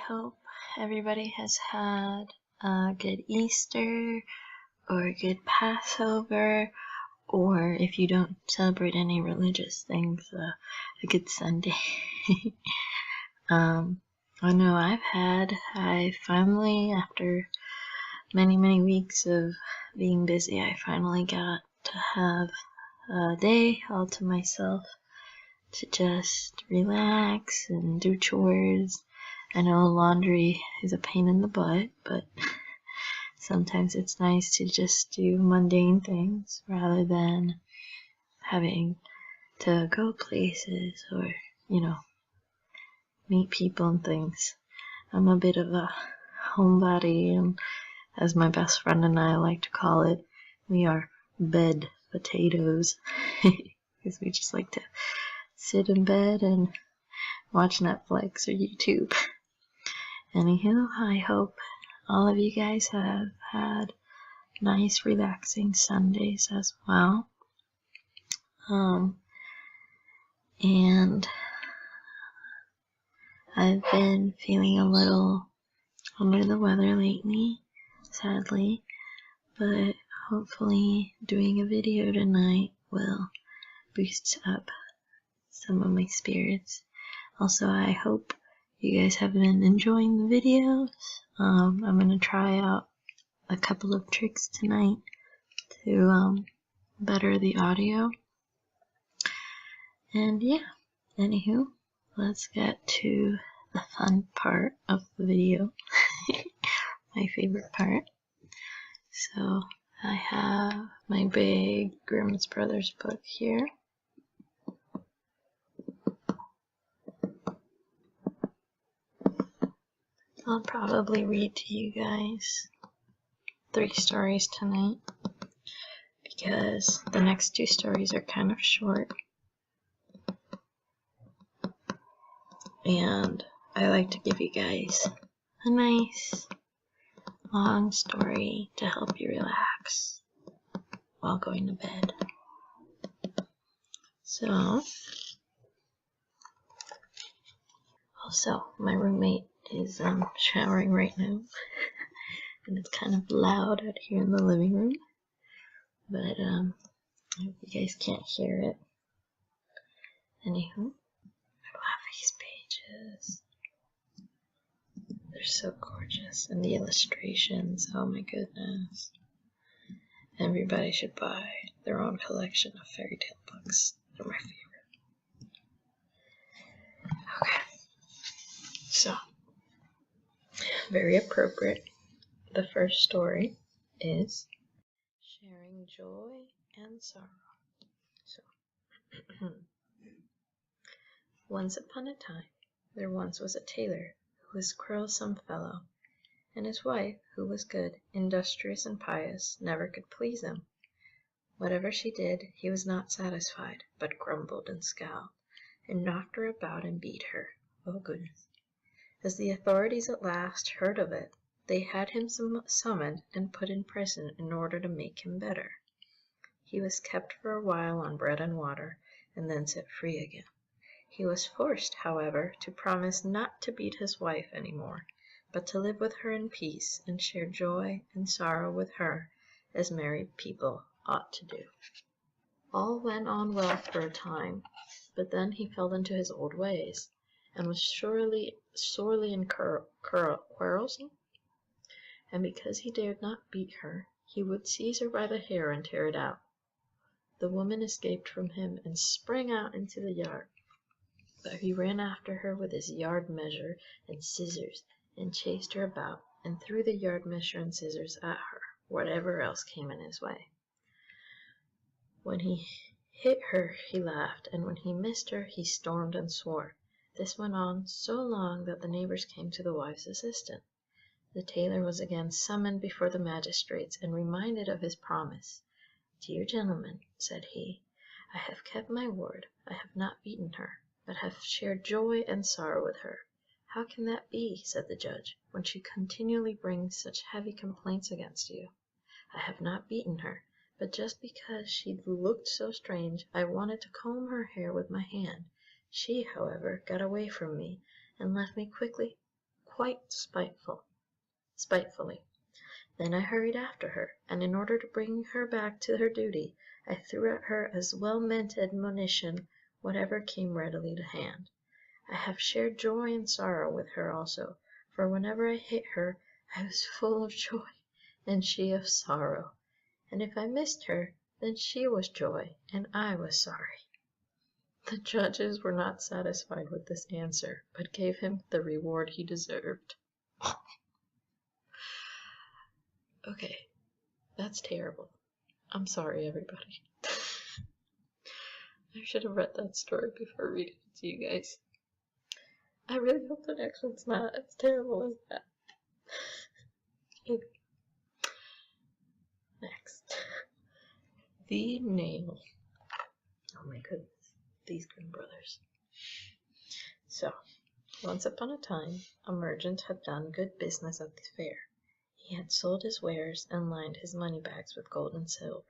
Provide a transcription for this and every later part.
hope everybody has had a good Easter or a good Passover, or if you don't celebrate any religious things, a good Sunday. I know I finally, after many weeks of being busy, I finally got to have a day all to myself to just relax and do chores. I know laundry is a pain in the butt, but sometimes it's nice to just do mundane things rather than having to go places or, meet people and things. I'm a bit of a homebody, and as my best friend and I like to call it, we are bed potatoes because we just like to sit in bed and watch Netflix or YouTube. Anywho, I hope all of you guys have had nice, relaxing Sundays as well. And I've been feeling a little under the weather lately, sadly, but hopefully doing a video tonight will boost up some of my spirits. Also, I hope you guys have been enjoying the videos. I'm going to try out a couple of tricks tonight to better the audio. And yeah, anywho, let's get to the fun part of the video. My favorite part. So I have my big Grimm's Brothers book here. I'll probably read to you guys 3 stories tonight because the next 2 stories are kind of short. And I like to give you guys a nice long story to help you relax while going to bed. So, also my roommate is showering right now, and it's kind of loud out here in the living room, but I hope you guys can't hear it. Anywho, I love these pages. They're so gorgeous, and the illustrations, oh my goodness. Everybody should buy their own collection of fairy tale books. They're my favorite. Okay, so very appropriate. The first story is Sharing Joy and Sorrow. So, once upon a time, there once was a tailor who was a quarrelsome fellow, and his wife, who was good, industrious, and pious, never could please him. Whatever she did, he was not satisfied, but grumbled and scowled, and knocked her about and beat her. Oh, goodness. As the authorities at last heard of it, they had him summoned and put in prison in order to make him better. He was kept for a while on bread and water, and then set free again. He was forced, however, to promise not to beat his wife any more, but to live with her in peace and share joy and sorrow with her, as married people ought to do. All went on well for a time, but then he fell into his old ways, and was sorely quarrelsome. And because he dared not beat her, he would seize her by the hair and tear it out. The woman escaped from him and sprang out into the yard, but he ran after her with his yard measure and scissors, and chased her about, and threw the yard measure and scissors at her, whatever else came in his way. When he hit her, he laughed, and when he missed her, he stormed and swore. This went on so long that the neighbors came to the wife's assistance. The tailor was again summoned before the magistrates and reminded of his promise. "Dear gentlemen," said he, "I have kept my word. I have not beaten her, but have shared joy and sorrow with her." "How can that be," said the judge, "when she continually brings such heavy complaints against you?" "I have not beaten her, but just because she looked so strange, I wanted to comb her hair with my hand. She, however, got away from me, and left me quite spitefully. Then I hurried after her, and in order to bring her back to her duty, I threw at her as well-meant admonition whatever came readily to hand. I have shared joy and sorrow with her also, for whenever I hit her I was full of joy, and she of sorrow, and if I missed her, then she was joy, and I was sorry. The judges were not satisfied with this answer, but gave him the reward he deserved. Okay, that's terrible. I'm sorry, everybody. I should have read that story before reading it to you guys. I really hope the next one's not as terrible as that. Okay. Next. The Nail. Oh my goodness, these Grimm brothers. So, once upon a time, a merchant had done good business at the fair. He had sold his wares and lined his money bags with gold and silver.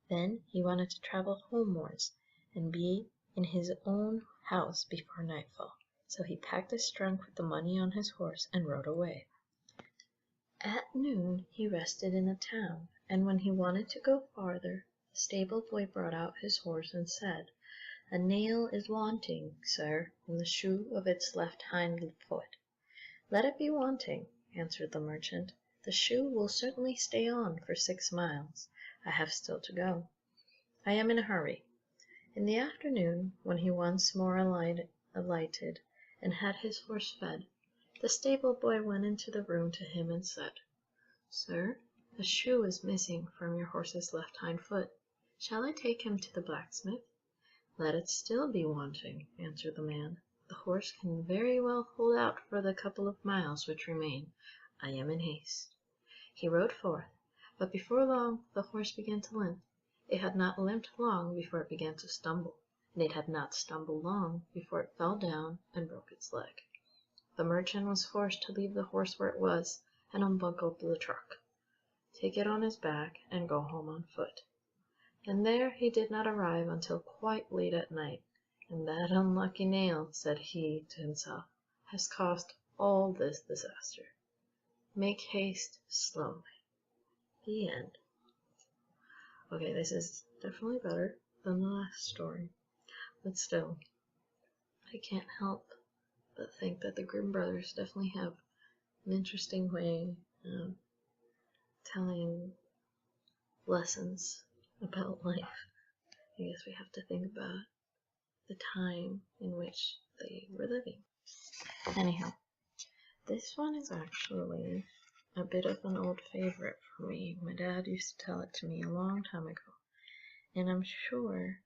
Then he wanted to travel homewards and be in his own house before nightfall. So he packed his trunk with the money on his horse and rode away. At noon he rested in a town, and when he wanted to go farther, the stable boy brought out his horse and said, "A nail is wanting, sir, in the shoe of its left hind foot." "Let it be wanting," answered the merchant. "The shoe will certainly stay on for 6 miles. I have still to go. I am in a hurry." In the afternoon, when he once more alighted and had his horse fed, the stable boy went into the room to him and said, "Sir, a shoe is missing from your horse's left hind foot. Shall I take him to the blacksmith?" "Let it still be wanting," answered the man. "The horse can very well hold out for the couple of miles which remain. I am in haste." He rode forth, but before long the horse began to limp. It had not limped long before it began to stumble, and it had not stumbled long before it fell down and broke its leg. The merchant was forced to leave the horse where it was and unbuckle the truck, take it on his back, and go home on foot. And there he did not arrive until quite late at night. "And that unlucky nail," said he to himself, "has caused all this disaster. Make haste slowly." The end. Okay, this is definitely better than the last story, but still, I can't help but think that the Grimm brothers definitely have an interesting way of telling lessons about life. I guess we have to think about the time in which they were living. Anyhow, this one is actually a bit of an old favorite for me. My dad used to tell it to me a long time ago, and I'm sure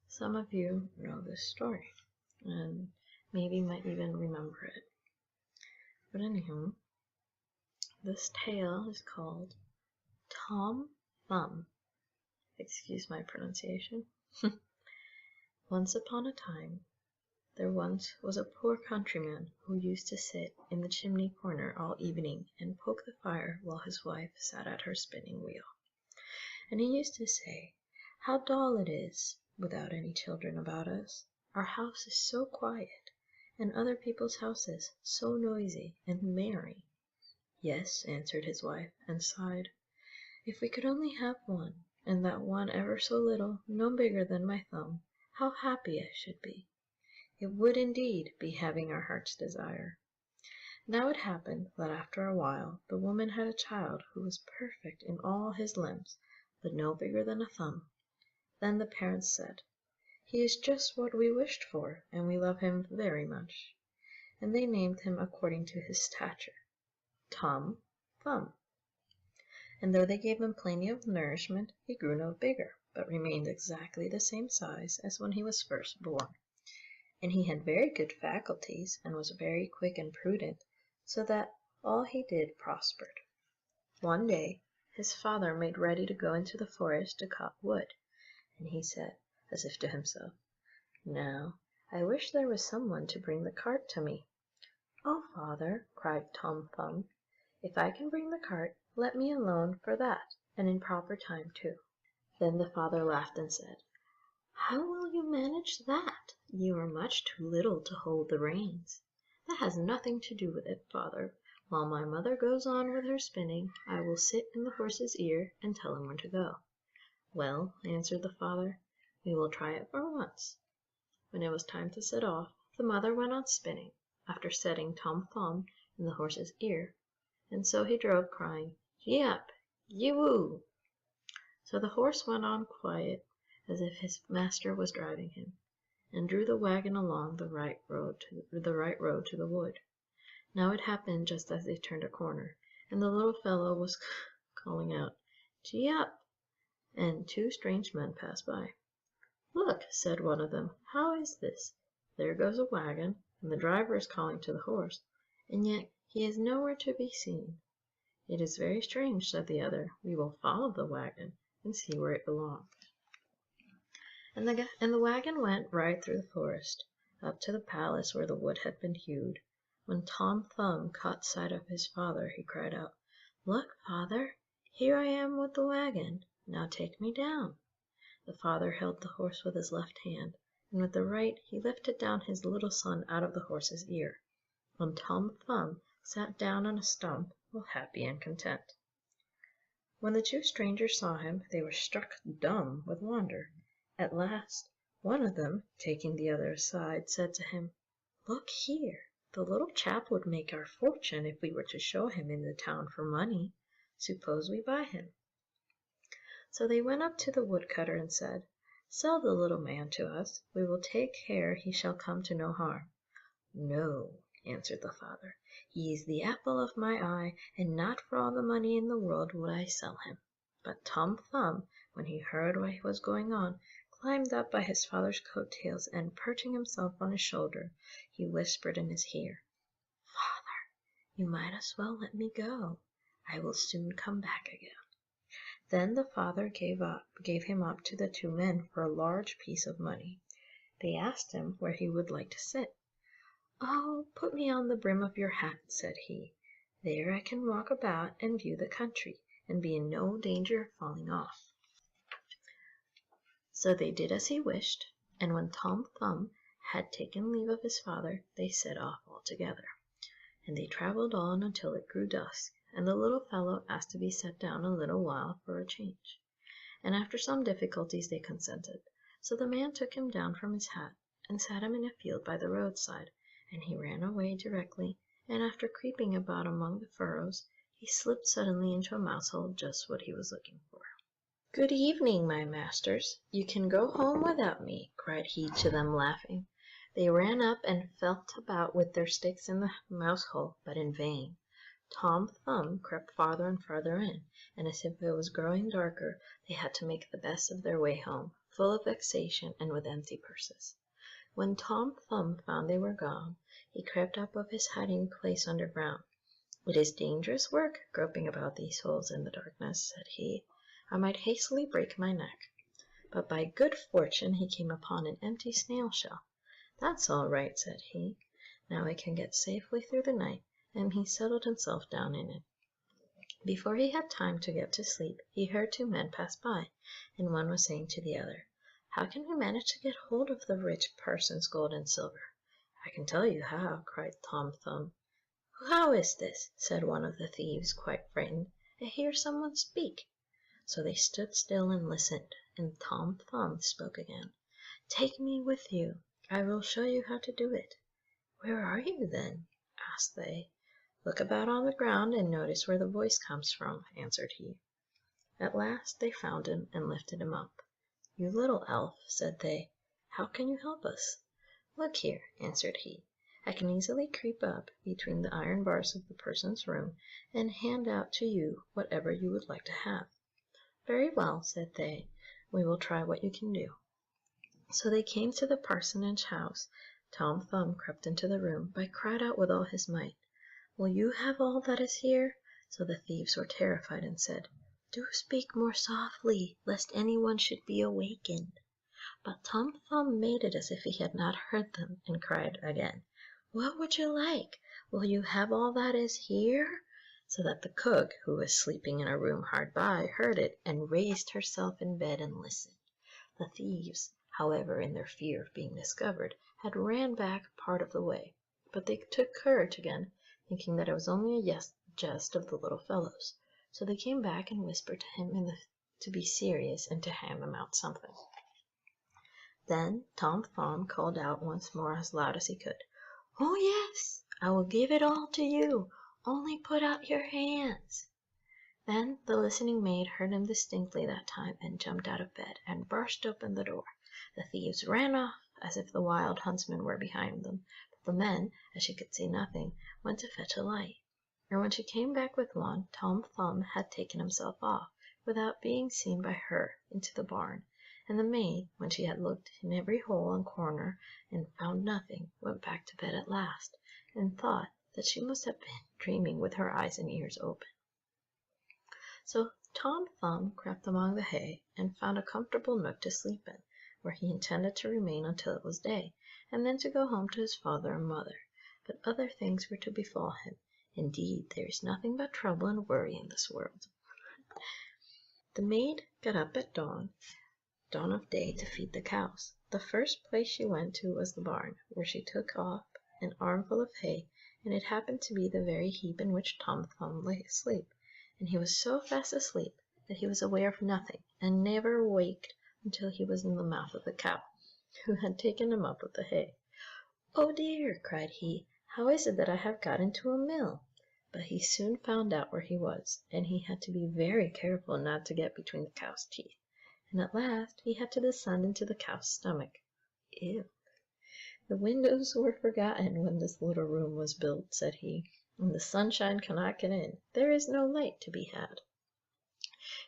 some of you know this story and maybe might even remember it. But anyhow, this tale is called Tom Thumb. Excuse my pronunciation. Once upon a time, there once was a poor countryman who used to sit in the chimney corner all evening and poke the fire while his wife sat at her spinning wheel. And he used to say, "How dull it is without any children about us. Our house is so quiet, and other people's houses so noisy and merry." "Yes," answered his wife, and sighed, "if we could only have one, and that one ever so little, no bigger than my thumb, how happy I should be. It would indeed be having our heart's desire." Now it happened that after a while the woman had a child who was perfect in all his limbs, but no bigger than a thumb. Then the parents said, "He is just what we wished for, and we love him very much." And they named him according to his stature, Tom Thumb. And though they gave him plenty of nourishment, he grew no bigger, but remained exactly the same size as when he was first born. And he had very good faculties, and was very quick and prudent, so that all he did prospered. One day his father made ready to go into the forest to cut wood, and he said, as if to himself, "Now, I wish there was someone to bring the cart to me." "Oh, father," cried Tom Thumb, "if I can bring the cart, let me alone for that, and in proper time too." Then the father laughed and said, "How will you manage that? You are much too little to hold the reins." "That has nothing to do with it, father. While my mother goes on with her spinning, I will sit in the horse's ear and tell him where to go." "Well," answered the father, "we will try it for once." When it was time to set off, the mother went on spinning, after setting Tom Thumb in the horse's ear, and so he drove, crying, "Gee up! Gee woo!" So the horse went on quiet, as if his master was driving him, and drew the wagon along the right road to the wood. Now it happened just as they turned a corner, and the little fellow was calling out, "Gee up!" and two strange men passed by. "Look," said one of them, "how is this? There goes a wagon, and the driver is calling to the horse, and yet he is nowhere to be seen." "It is very strange," said the other. "We will follow the wagon and see where it belongs." And the wagon went right through the forest, up to the palace where the wood had been hewed. When Tom Thumb caught sight of his father, he cried out, "Look, father, here I am with the wagon. Now take me down." The father held the horse with his left hand, and with the right he lifted down his little son out of the horse's ear, and Tom Thumb sat down on a stump, all happy and content. When the two strangers saw him, they were struck dumb with wonder. At last, one of them, taking the other aside, said to him, "Look here, the little chap would make our fortune if we were to show him in the town for money. Suppose we buy him?" So they went up to the woodcutter and said, "Sell the little man to us. We will take care he shall come to no harm." "No," answered the father, "he is the apple of my eye, and not for all the money in the world would I sell him." But Tom Thumb, when he heard what was going on, climbed up by his father's coat tails, and perching himself on his shoulder, he whispered in his ear, "Father, you might as well let me go. I will soon come back again." Then the father gave him up to the two men for a large piece of money. They asked him where he would like to sit. "Oh, put me on the brim of your hat," said he. "There I can walk about and view the country, and be in no danger of falling off." So they did as he wished, and when Tom Thumb had taken leave of his father, they set off all together. And they traveled on until it grew dusk, and the little fellow asked to be set down a little while for a change. And after some difficulties they consented. So the man took him down from his hat, and sat him in a field by the roadside, and he ran away directly, and after creeping about among the furrows, he slipped suddenly into a mouse hole, just what he was looking for. "Good evening, my masters. You can go home without me," cried he to them, laughing. They ran up and felt about with their sticks in the mouse hole, but in vain. Tom Thumb crept farther and farther in, and as if it was growing darker, they had to make the best of their way home, full of vexation and with empty purses. When Tom Thumb found they were gone, he crept out of his hiding place underground. "It is dangerous work, groping about these holes in the darkness," said he. "I might hastily break my neck." But by good fortune he came upon an empty snail shell. "That's all right," said he. "Now I can get safely through the night," and he settled himself down in it. Before he had time to get to sleep, he heard two men pass by, and one was saying to the other, "How can we manage to get hold of the rich parson's gold and silver?" "I can tell you how," cried Tom Thumb. "How is this?" said one of the thieves, quite frightened. "I hear someone speak." So they stood still and listened, and Tom Thumb spoke again. "Take me with you. I will show you how to do it." "Where are you, then?" asked they. "Look about on the ground and notice where the voice comes from," answered he. At last they found him and lifted him up. "You little elf," said they, "how can you help us?" "Look here," answered he. "I can easily creep up between the iron bars of the person's room and hand out to you whatever you would like to have." "Very well," said they, "we will try what you can do." So they came to the parsonage house. Tom Thumb crept into the room, but cried out with all his might, "Will you have all that is here?" So the thieves were terrified and said, "Do speak more softly, lest anyone should be awakened." But Tom Thumb made it as if he had not heard them, and cried again, "What would you like? Will you have all that is here?" So that the cook, who was sleeping in a room hard by, heard it, and raised herself in bed and listened. The thieves, however, in their fear of being discovered, had ran back part of the way, but they took courage again, thinking that it was only a jest of the little fellows. So they came back and whispered to him to be serious and to hand him out something. Then Tom Thumb called out once more as loud as he could, "Oh yes, I will give it all to you, only put out your hands." Then the listening maid heard him distinctly that time and jumped out of bed and burst open the door. The thieves ran off as if the wild huntsmen were behind them, but the men, as she could see nothing, went to fetch a light. And when she came back with one, Tom Thumb had taken himself off, without being seen by her, into the barn, and the maid, when she had looked in every hole and corner and found nothing, went back to bed at last, and thought that she must have been dreaming with her eyes and ears open. So Tom Thumb crept among the hay and found a comfortable nook to sleep in, where he intended to remain until it was day, and then to go home to his father and mother. But other things were to befall him. Indeed, there is nothing but trouble and worry in this world. The maid got up at dawn of day, to feed the cows. The first place she went to was the barn, where she took off an armful of hay, and it happened to be the very heap in which Tom Thumb lay asleep, and he was so fast asleep that he was aware of nothing, and never waked until he was in the mouth of the cow, who had taken him up with the hay. "Oh dear!" cried he, "how is it that I have got into a mill?" But he soon found out where he was, and he had to be very careful not to get between the cow's teeth, and at last he had to descend into the cow's stomach. Ew! "The windows were forgotten when this little room was built," said he, "and the sunshine cannot get in. There is no light to be had."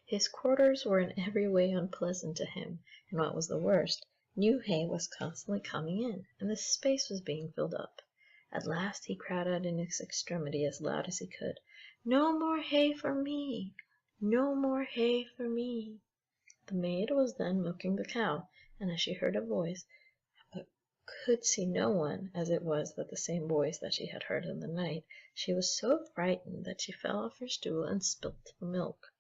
His quarters were in every way unpleasant to him, and what was the worst, new hay was constantly coming in, and the space was being filled up. At last he cried out in his extremity as loud as he could, "No more hay for me! No more hay for me!" The maid was then milking the cow, and as she heard a voice, but could see no one, as it was that the same voice that she had heard in the night, she was so frightened that she fell off her stool and spilt the milk.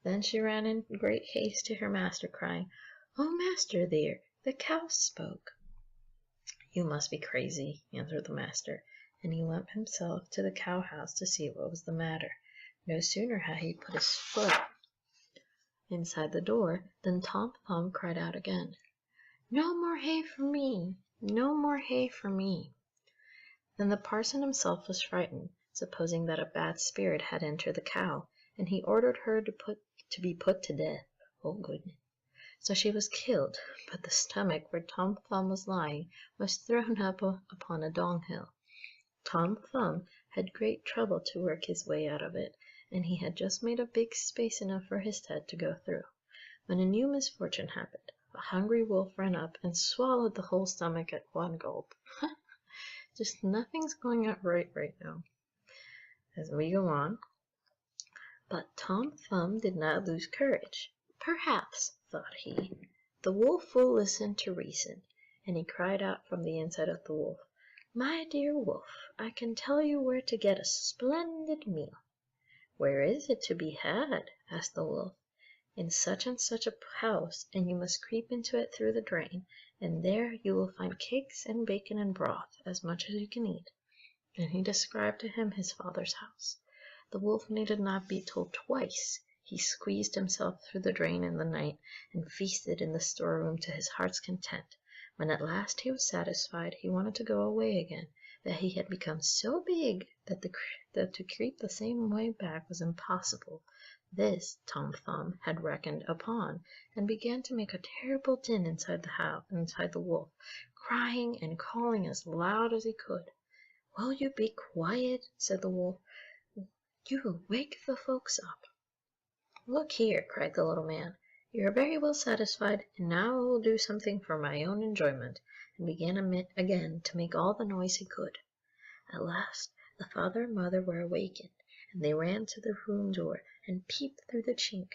Then she ran in great haste to her master, crying, "Oh, master dear, the cow spoke." "You must be crazy," answered the master, and he went himself to the cow house to see what was the matter. No sooner had he put his foot inside the door than Tom Thumb cried out again, "No more hay for me! No more hay for me!" Then the parson himself was frightened, supposing that a bad spirit had entered the cow, and he ordered her to be put to death. Oh goodness! So she was killed, but the stomach where Tom Thumb was lying was thrown up upon a dunghill. Tom Thumb had great trouble to work his way out of it, and he had just made a big space enough for his head to go through, when a new misfortune happened. A hungry wolf ran up and swallowed the whole stomach at one gulp. Just nothing's going out right now. As we go on. But Tom Thumb did not lose courage. "Perhaps," thought he, "the wolf will listen to reason," and he cried out from the inside of the wolf, "My dear wolf, I can tell you where to get a splendid meal." "Where is it to be had?" asked the wolf. "In such and such a house, and you must creep into it through the drain, and there you will find cakes and bacon and broth, as much as you can eat." And he described to him his father's house. The wolf needed not be told twice. He squeezed himself through the drain in the night, and feasted in the storeroom to his heart's content. When at last he was satisfied, he wanted to go away again, but he had become so big that to creep the same way back was impossible. This Tom Thumb had reckoned upon, and began to make a terrible din inside the wolf, crying and calling as loud as he could. "Will you be quiet?" said the wolf. "You wake the folks up." "Look here," cried the little man, "you are very well satisfied, and now I will do something for my own enjoyment," and began again to make all the noise he could. At last the father and mother were awakened, and they ran to the room door and peeped through the chink,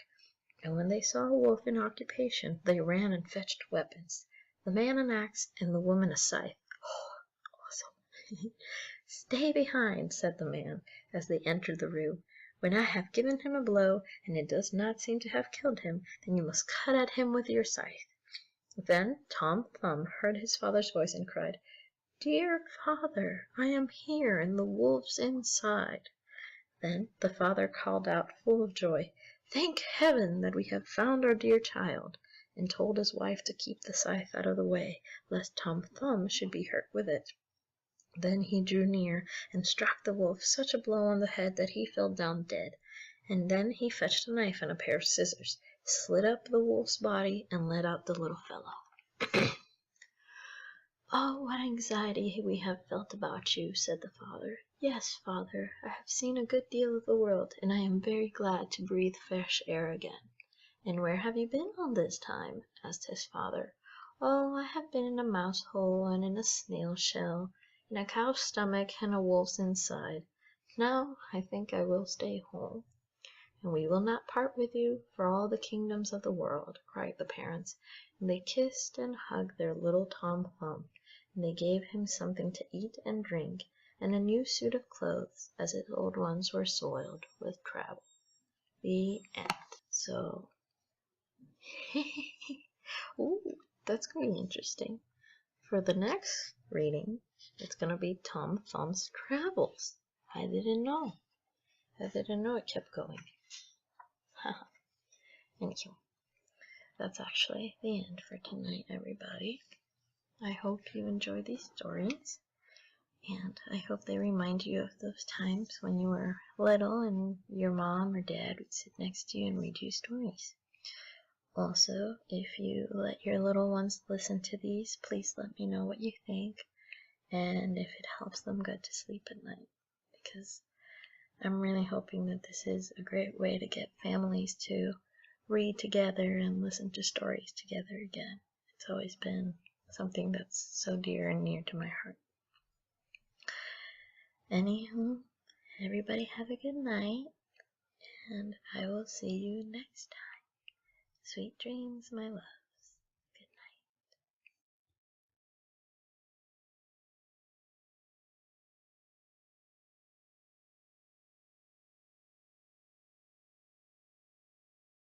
and when they saw a wolf in occupation they ran and fetched weapons, the man an axe and the woman a scythe. Oh, awesome! "Stay behind," said the man, as they entered the room. "When I have given him a blow, and it does not seem to have killed him, then you must cut at him with your scythe." Then Tom Thumb heard his father's voice and cried, "Dear father, I am here and the wolf's inside." Then the father called out full of joy, "Thank heaven that we have found our dear child," and told his wife to keep the scythe out of the way, lest Tom Thumb should be hurt with it. Then he drew near and struck the wolf such a blow on the head that he fell down dead, and then he fetched a knife and a pair of scissors, slit up the wolf's body, and let out the little fellow. "Oh, what anxiety we have felt about you," said the father. "Yes, father, I have seen a good deal of the world, and I am very glad to breathe fresh air again." "And where have you been all this time?" asked his father. "Oh, I have been in a mouse hole and in a snail shell, in a cow's stomach and a wolf's inside. Now I think I will stay home." "And we will not part with you for all the kingdoms of the world," cried the parents, and they kissed and hugged their little Tom Thumb, and they gave him something to eat and drink, and a new suit of clothes, as his old ones were soiled with travel. The end. So, ooh, that's going to be interesting. For the next reading, it's going to be Tom Thumb's Travels. I didn't know. It kept going. Anywho, that's actually the end for tonight, everybody. I hope you enjoy these stories, and I hope they remind you of those times when you were little and your mom or dad would sit next to you and read you stories. Also, if you let your little ones listen to these, please let me know what you think and if it helps them go to sleep at night, because I'm really hoping that this is a great way to get families to read together and listen to stories together again. It's always been something that's so dear and near to my heart. Anywho, everybody have a good night, and I will see you next time. Sweet dreams, my love.